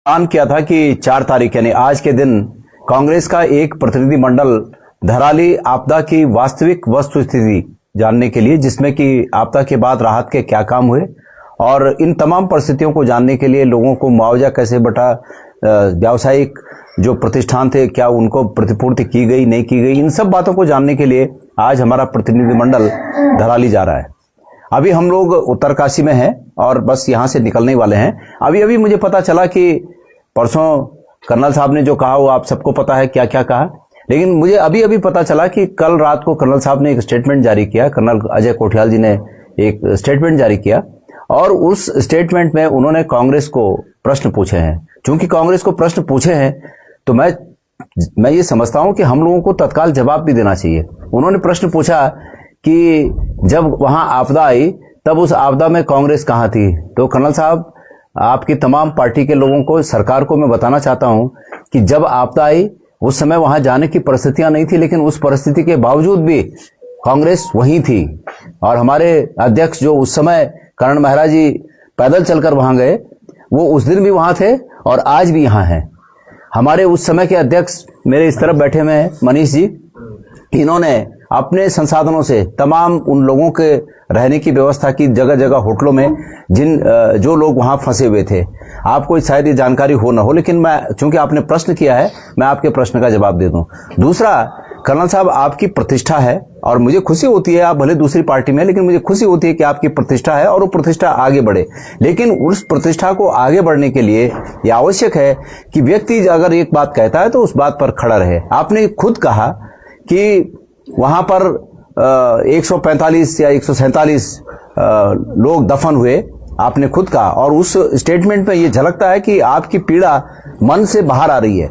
ऐलान किया था कि 4 तारीख यानी आज के दिन कांग्रेस का एक प्रतिनिधि मंडल धराली आपदा की वास्तविक वस्तुस्थिति जानने के लिए, जिसमें कि आपदा के बाद राहत के क्या काम हुए और इन तमाम परिस्थितियों को जानने के लिए लोगों को मुआवजा कैसे बटा, व्यावसायिक जो प्रतिष्ठान थे क्या उनको प्रतिपूर्ति की गई नहीं की गई, इन सब बातों को जानने के लिए आज हमारा प्रतिनिधिमंडल धराली जा रहा है। अभी हम लोग उत्तरकाशी में हैं और बस यहाँ से निकलने वाले हैं। अभी अभी मुझे पता चला कि परसों कर्नल साहब ने जो कहा वो आप सबको पता है क्या क्या कहा, लेकिन मुझे अभी अभी पता चला कि कल रात को कर्नल साहब ने एक स्टेटमेंट जारी किया। कर्नल अजय कोठियाल जी ने एक स्टेटमेंट जारी किया और उस स्टेटमेंट में उन्होंने कांग्रेस को प्रश्न पूछे हैं। चूंकि कांग्रेस को प्रश्न पूछे हैं तो मैं ये समझता हूं कि हम लोगों को तत्काल जवाब भी देना चाहिए। उन्होंने प्रश्न पूछा कि जब वहां आपदा आई तब उस आपदा में कांग्रेस कहां थी। तो कर्नल साहब, आपकी तमाम पार्टी के लोगों को, सरकार को मैं बताना चाहता हूं कि जब आपदा आई उस समय वहां जाने की परिस्थितियां नहीं थी, लेकिन उस परिस्थिति के बावजूद भी कांग्रेस वहीं थी और हमारे अध्यक्ष जो उस समय करण मेहरा जी पैदल चलकर वहां गए, वो उस दिन भी वहां थे और आज भी यहां हैं। हमारे उस समय के अध्यक्ष मेरे इस तरफ बैठे हुए हैं, मनीष जी, इन्होंने अपने संसाधनों से तमाम उन लोगों के रहने की व्यवस्था की, जगह जगह होटलों में जो लोग वहां फंसे हुए थे। आपको शायद ये जानकारी हो ना हो, लेकिन मैं, चूंकि आपने प्रश्न किया है, मैं आपके प्रश्न का जवाब दे दूं। दूसरा, कर्नल साहब, आपकी प्रतिष्ठा है और मुझे खुशी होती है, आप भले दूसरी पार्टी में, लेकिन मुझे खुशी होती है कि आपकी प्रतिष्ठा है और वो प्रतिष्ठा आगे बढ़े। लेकिन उस प्रतिष्ठा को आगे बढ़ने के लिए यह आवश्यक है कि व्यक्ति अगर एक बात कहता है तो उस बात पर खड़ा रहे। आपने खुद कहा कि वहां पर 145 या 147 लोग दफन हुए, आपने खुद कहा, और उस स्टेटमेंट में ये झलकता है कि आपकी पीड़ा मन से बाहर आ रही है।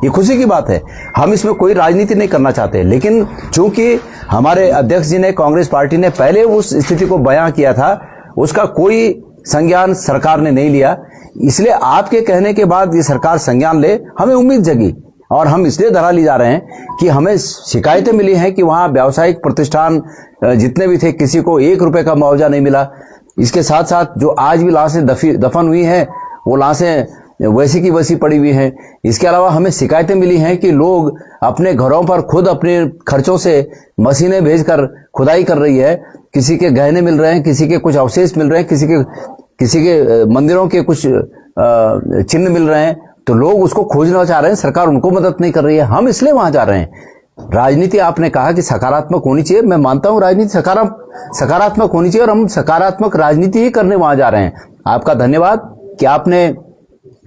ये खुशी की बात है। हम इसमें कोई राजनीति नहीं करना चाहते, लेकिन चूंकि हमारे अध्यक्ष जी ने, कांग्रेस पार्टी ने पहले उस स्थिति को बयां किया था, उसका कोई संज्ञान सरकार ने नहीं लिया। इसलिए आपके कहने के बाद ये सरकार संज्ञान ले, हमें उम्मीद जगी और हम इसलिए धराली जा रहे हैं कि हमें शिकायतें मिली हैं कि वहां व्यावसायिक प्रतिष्ठान जितने भी थे, किसी को 1 रुपए का मुआवजा नहीं मिला। इसके साथ साथ जो आज भी लाशें दफन हुई हैं, वो लाशें वैसी की वैसी पड़ी हुई हैं। इसके अलावा हमें शिकायतें मिली हैं कि लोग अपने घरों पर खुद अपने खर्चों से मशीनें भेजकर खुदाई कर रही है। किसी के गहने मिल रहे हैं, किसी के कुछ अवशेष मिल रहे हैं, किसी के मंदिरों के कुछ चिन्ह मिल रहे हैं, तो लोग उसको खोजना चाह रहे हैं, सरकार उनको मदद नहीं कर रही है। हम इसलिए वहां जा रहे हैं। राजनीति, आपने कहा कि सकारात्मक होनी चाहिए, मैं मानता हूं राजनीति सकारात्मक होनी चाहिए और हम सकारात्मक राजनीति ही करने वहां जा रहे हैं। आपका धन्यवाद कि आपने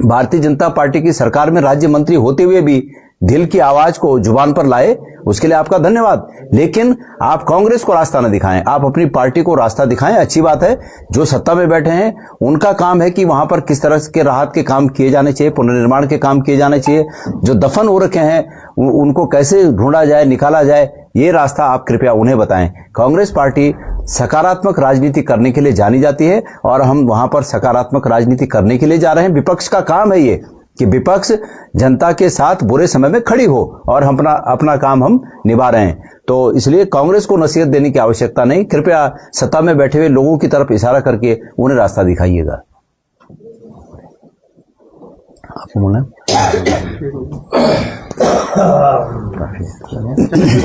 भारतीय जनता पार्टी की सरकार में राज्य मंत्री होते हुए भी दिल की आवाज को जुबान पर लाए, उसके लिए आपका धन्यवाद। लेकिन आप कांग्रेस को रास्ता न दिखाएं, आप अपनी पार्टी को रास्ता दिखाएं। अच्छी बात है, जो सत्ता में बैठे हैं उनका काम है कि वहां पर किस तरह के राहत के काम किए जाने चाहिए, पुनर्निर्माण के काम किए जाने चाहिए, जो दफन हो रखे हैं उनको कैसे ढूंढा जाए, निकाला जाए, ये रास्ता आप कृपया उन्हें बताएं। कांग्रेस पार्टी सकारात्मक राजनीति करने के लिए जानी जाती है और हम वहां पर सकारात्मक राजनीति करने के लिए जा रहे हैं। विपक्ष का काम है ये कि विपक्ष जनता के साथ बुरे समय में खड़ी हो और हम अपना काम हम निभा रहे हैं। तो इसलिए कांग्रेस को नसीहत देने की आवश्यकता नहीं, कृपया सत्ता में बैठे हुए लोगों की तरफ इशारा करके उन्हें रास्ता दिखाइएगा। आपको बोलना है?